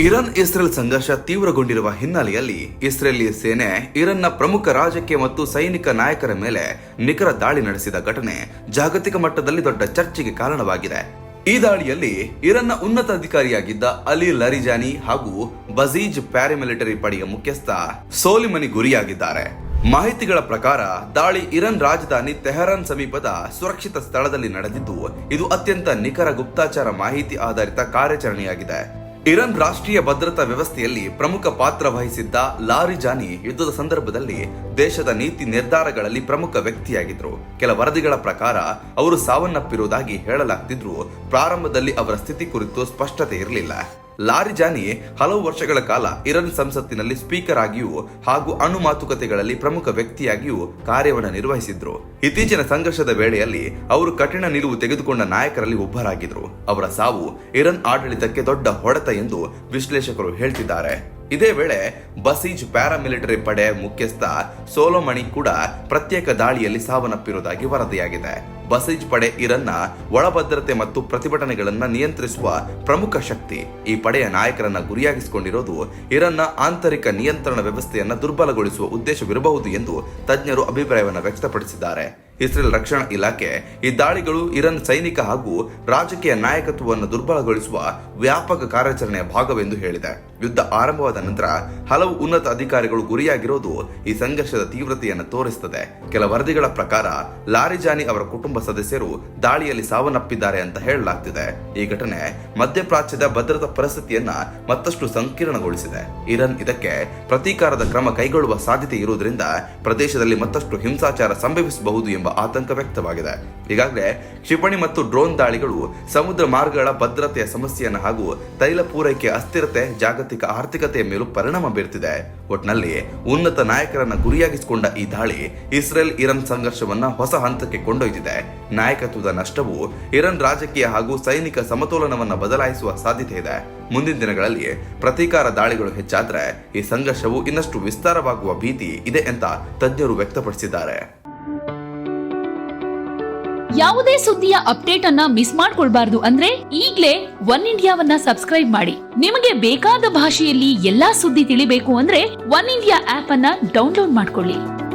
Iran Israel ಸಂಘರ್ಷ ತೀವ್ರಗೊಂಡಿರುವ ಹಿನ್ನೆಲೆಯಲ್ಲಿ Israeli ಸೇನೆ ಇರಾನ್ನ ಪ್ರಮುಖ ರಾಜಕೀಯ ಮತ್ತು ಸೈನಿಕ ನಾಯಕರ ಮೇಲೆ ನಿಖರ ದಾಳಿ ನಡೆಸಿದ ಘಟನೆ ಜಾಗತಿಕ ಮಟ್ಟದಲ್ಲಿ ದೊಡ್ಡ ಚರ್ಚೆಗೆ ಕಾರಣವಾಗಿದೆ. ಈ ದಾಳಿಯಲ್ಲಿ ಇರಾನ್ನ ಉನ್ನತ ಅಧಿಕಾರಿಯಾಗಿದ್ದ ಅಲಿ ಲರಿಜಾನಿ ಹಾಗೂ ಬಜೀಜ್ ಪ್ಯಾರಾಮಿಲಿಟರಿ ಪಡೆಯ ಮುಖ್ಯಸ್ಥ ಸೋಲಿಮನಿ ಗುರಿಯಾಗಿದ್ದಾರೆ. ಮಾಹಿತಿಗಳ ಪ್ರಕಾರ ದಾಳಿ ಇರಾನ್ ರಾಜಧಾನಿ ತೆಹರಾನ್ ಸಮೀಪದ ಸುರಕ್ಷಿತ ಸ್ಥಳದಲ್ಲಿ ನಡೆದಿದ್ದು, ಇದು ಅತ್ಯಂತ ನಿಖರ ಗುಪ್ತಚರ ಮಾಹಿತಿ ಆಧಾರಿತ ಕಾರ್ಯಾಚರಣೆಯಾಗಿದೆ. ಇರಾನ್ ರಾಷ್ಟ್ರೀಯ ಭದ್ರತಾ ವ್ಯವಸ್ಥೆಯಲ್ಲಿ ಪ್ರಮುಖ ಪಾತ್ರ ವಹಿಸಿದ್ದ ಲಾರಿಜಾನಿ ಯುದ್ಧದ ಸಂದರ್ಭದಲ್ಲಿ ದೇಶದ ನೀತಿ ನಿರ್ಧಾರಗಳಲ್ಲಿ ಪ್ರಮುಖ ವ್ಯಕ್ತಿಯಾಗಿದ್ರು. ಕೆಲ ವರದಿಗಳ ಪ್ರಕಾರ ಅವರು ಸಾವನ್ನಪ್ಪಿರುವುದಾಗಿ ಹೇಳಲಾಗ್ತಿದ್ರು. ಪ್ರಾರಂಭದಲ್ಲಿ ಅವರ ಸ್ಥಿತಿ ಕುರಿತು ಸ್ಪಷ್ಟತೆ ಇರಲಿಲ್ಲ. ಲಾರಿಜಾನಿ ಹಲವು ವರ್ಷಗಳ ಕಾಲ ಇರಾನ್ ಸಂಸತ್ತಿನಲ್ಲಿ ಸ್ಪೀಕರ್ ಆಗಿಯೂ ಹಾಗೂ ಅಣು ಮಾತುಕತೆಗಳಲ್ಲಿ ಪ್ರಮುಖ ವ್ಯಕ್ತಿಯಾಗಿಯೂ ಕಾರ್ಯವನ್ನು ನಿರ್ವಹಿಸಿದ್ರು. ಇತ್ತೀಚಿನ ಸಂಘರ್ಷದ ವೇಳೆಯಲ್ಲಿ ಅವರು ಕಠಿಣ ನಿಲುವು ತೆಗೆದುಕೊಂಡ ನಾಯಕರಲ್ಲಿ ಒಬ್ಬರಾಗಿದ್ರು. ಅವರ ಸಾವು ಇರಾನ್ ಆಡಳಿತಕ್ಕೆ ದೊಡ್ಡ ಹೊಡೆತ ಎಂದು ವಿಶ್ಲೇಷಕರು ಹೇಳ್ತಿದ್ದಾರೆ. ಇದೇ ವೇಳೆ ಬಸೀಜ್ ಪ್ಯಾರಾಮಿಲಿಟರಿ ಪಡೆ ಮುಖ್ಯಸ್ಥ ಸೋಲೊಮನಿ ಕೂಡ ಪ್ರತ್ಯೇಕ ದಾಳಿಯಲ್ಲಿ ಸಾವನ್ನಪ್ಪಿರುವುದಾಗಿ ವರದಿಯಾಗಿದೆ. ಬಸೀಜ್ ಪಡೆ ಇರಾನ್ನ ಒಳಭದ್ರತೆ ಮತ್ತು ಪ್ರತಿಭಟನೆಗಳನ್ನ ನಿಯಂತ್ರಿಸುವ ಪ್ರಮುಖ ಶಕ್ತಿ. ಈ ಪಡೆಯ ನಾಯಕರನ್ನ ಗುರಿಯಾಗಿಸಿಕೊಂಡಿರೋದು ಇರಾನ್ನ ಆಂತರಿಕ ನಿಯಂತ್ರಣ ವ್ಯವಸ್ಥೆಯನ್ನ ದುರ್ಬಲಗೊಳಿಸುವ ಉದ್ದೇಶವಿರಬಹುದು ಎಂದು ತಜ್ಞರು ಅಭಿಪ್ರಾಯವನ್ನು ವ್ಯಕ್ತಪಡಿಸಿದ್ದಾರೆ. ಇಸ್ರೇಲ್ ರಕ್ಷಣಾ ಇಲಾಖೆ ಈ ದಾಳಿಗಳು ಇರಾನ್ ಸೈನಿಕ ಹಾಗೂ ರಾಜಕೀಯ ನಾಯಕತ್ವವನ್ನು ದುರ್ಬಲಗೊಳಿಸುವ ವ್ಯಾಪಕ ಕಾರ್ಯಾಚರಣೆಯ ಭಾಗವೆಂದು ಹೇಳಿದೆ. ಯುದ್ಧ ಆರಂಭವಾದ ನಂತರ ಹಲವು ಉನ್ನತ ಅಧಿಕಾರಿಗಳು ಗುರಿಯಾಗಿರೋದು ಈ ಸಂಘರ್ಷದ ತೀವ್ರತೆಯನ್ನು ತೋರಿಸುತ್ತದೆ. ಕೆಲ ವರದಿಗಳ ಪ್ರಕಾರ ಲಾರಿಜಾನಿ ಅವರ ಕುಟುಂಬ ಸದಸ್ಯರು ದಾಳಿಯಲ್ಲಿ ಸಾವನ್ನಪ್ಪಿದ್ದಾರೆ ಅಂತ ಹೇಳಲಾಗ್ತಿದೆ. ಈ ಘಟನೆ ಮಧ್ಯಪ್ರಾಚ್ಯದ ಭದ್ರತಾ ಪರಿಸ್ಥಿತಿಯನ್ನ ಮತ್ತಷ್ಟು ಸಂಕೀರ್ಣಗೊಳಿಸಿದೆ. ಇರಾನ್ ಇದಕ್ಕೆ ಪ್ರತೀಕಾರದ ಕ್ರಮ ಕೈಗೊಳ್ಳುವ ಸಾಧ್ಯತೆ ಇರುವುದರಿಂದ ಪ್ರದೇಶದಲ್ಲಿ ಮತ್ತಷ್ಟು ಹಿಂಸಾಚಾರ ಸಂಭವಿಸಬಹುದು ಎಂಬ ಆತಂಕ ವ್ಯಕ್ತವಾಗಿದೆ. ಈಗಾಗಲೇ ಕ್ಷಿಪಣಿ ಮತ್ತು ಡ್ರೋನ್ ದಾಳಿಗಳು ಸಮುದ್ರ ಮಾರ್ಗಗಳ ಭದ್ರತೆಯ ಸಮಸ್ಯೆಯನ್ನು ಹಾಗೂ ತೈಲ ಪೂರೈಕೆ ಅಸ್ಥಿರತೆ ಜಾಗತಿಕ ಆರ್ಥಿಕತೆಯ ಮೇಲೂ ಪರಿಣಾಮ ಬೀರುತ್ತಿದೆ. ಒಟ್ನಲ್ಲಿ ಉನ್ನತ ನಾಯಕರನ್ನ ಗುರಿಯಾಗಿಸಿಕೊಂಡ ಈ ದಾಳಿ ಇಸ್ರೇಲ್ ಇರಾನ್ ಸಂಘರ್ಷವನ್ನ ಹೊಸ ಹಂತಕ್ಕೆ ಕೊಂಡೊಯ್ದಿದೆ. ನಾಯಕತ್ವದ ನಷ್ಟವು ಇರಾನ್ ರಾಜಕೀಯ ಹಾಗೂ ಸೈನಿಕ ಸಮತೋಲನವನ್ನ ಬದಲಾಯಿಸುವ ಸಾಧ್ಯತೆ ಇದೆ. ಮುಂದಿನ ದಿನಗಳಲ್ಲಿ ಪ್ರತೀಕಾರ ದಾಳಿಗಳು ಹೆಚ್ಚಾದ್ರೆ ಈ ಸಂಘರ್ಷವು ಇನ್ನಷ್ಟು ವಿಸ್ತಾರವಾಗುವ ಭೀತಿ ಇದೆ ಅಂತ ತಜ್ಞರು ವ್ಯಕ್ತಪಡಿಸಿದ್ದಾರೆ. ಯಾವುದೇ ಸುದ್ದಿಯ ಅಪ್ಡೇಟ್ ಅನ್ನ ಮಿಸ್ ಮಾಡ್ಕೊಳ್ಬಾರ್ದು ಅಂದ್ರೆ ಈಗ್ಲೇ ಒನ್ ಇಂಡಿಯಾವನ್ನ ಸಬ್ಸ್ಕ್ರೈಬ್ ಮಾಡಿ. ನಿಮಗೆ ಬೇಕಾದ ಭಾಷೆಯಲ್ಲಿ ಎಲ್ಲಾ ಸುದ್ದಿ ತಿಳಿಬೇಕು ಅಂದ್ರೆ ಒನ್ ಇಂಡಿಯಾ ಆಪ್ ಅನ್ನ ಡೌನ್ಲೋಡ್ ಮಾಡ್ಕೊಳ್ಳಿ.